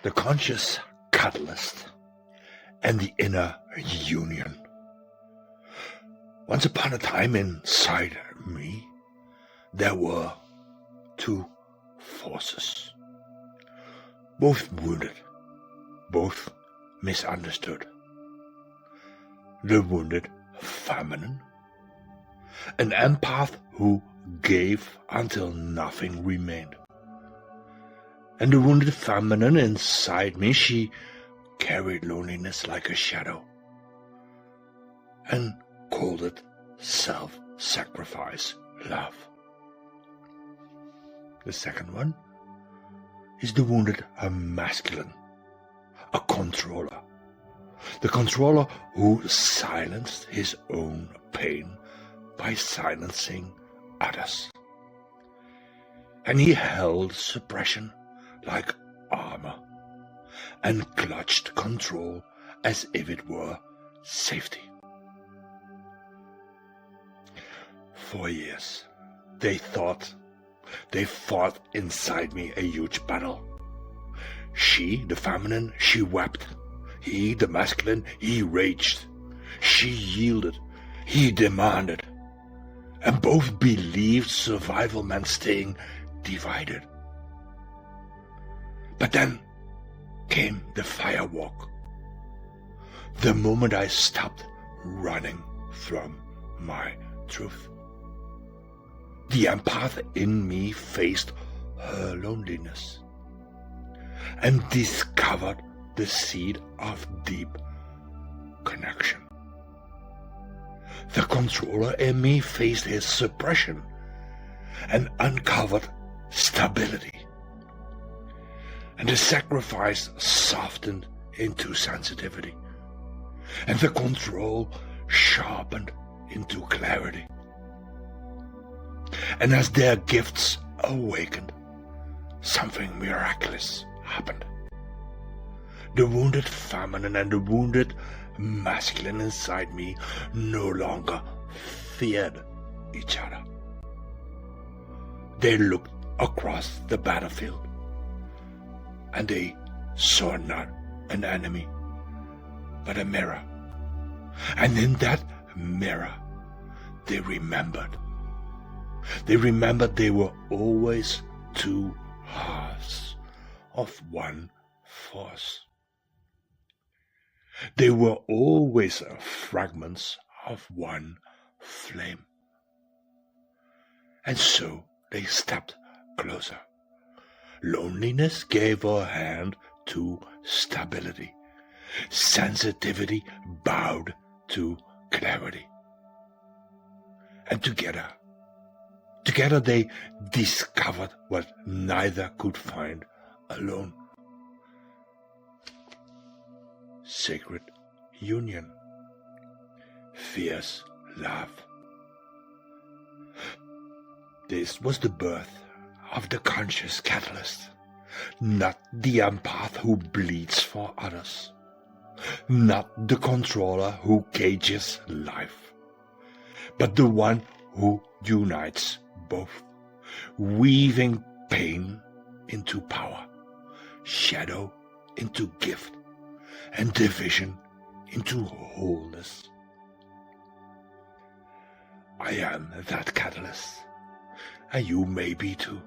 the conscious catalyst, and the inner union. Once upon a time inside me, there were two forces, both wounded, both misunderstood. The wounded feminine, an empath who gave until nothing remained. And the wounded feminine inside me, she carried loneliness like a shadow and called it self-sacrifice love. The second one is the wounded masculine, a controller. The controller who silenced his own pain by silencing others. And he held suppression like armor and clutched control as if it were safety. For years, they fought inside me a huge battle. She, the feminine, she wept. He, the masculine, he raged. She yielded. He demanded. And both believed survival meant staying divided. But then came the firewalk. The moment I stopped running from my truth. The empath in me faced her loneliness and discovered the seed of deep connection. The controller in me faced his suppression and uncovered stability. And the sacrifice softened into sensitivity. And the control sharpened into clarity. And as their gifts awakened, something miraculous happened. The wounded feminine and the wounded masculine inside me no longer feared each other. They looked across the battlefield, and they saw not an enemy, but a mirror. And in that mirror, they remembered. They remembered they were always two halves of one force. They were always fragments of one flame. And so they stepped closer. Loneliness gave her hand to stability. Sensitivity bowed to clarity. And together they discovered what neither could find alone. Sacred union. Fierce love. This was the birth of the conscious catalyst, not the empath who bleeds for others, not the controller who cages life, but the one who unites both, weaving pain into power, shadow into gift, and division into wholeness. I am that catalyst, and you may be too.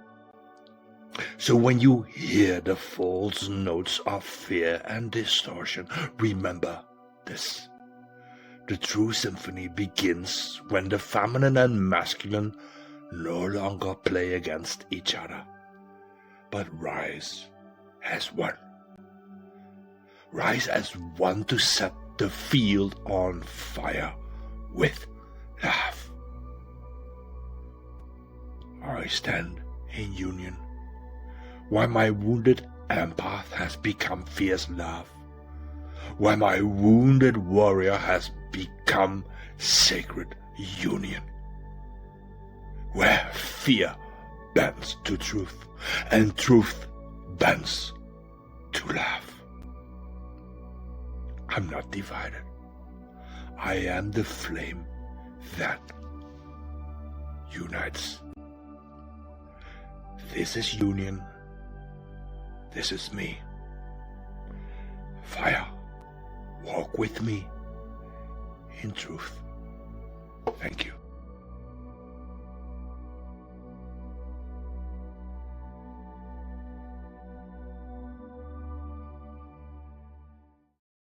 So when you hear the false notes of fear and distortion, remember this. The true symphony begins when the feminine and masculine no longer play against each other, but rise as one. Rise as one to set the field on fire with love. I stand in union, while my wounded empath has become fierce love, while my wounded warrior has become sacred union, where fear bends to truth and truth bends to love. I'm not divided. I am the flame that unites. This is union. This is me. fire. Walk with me in truth. Thank you.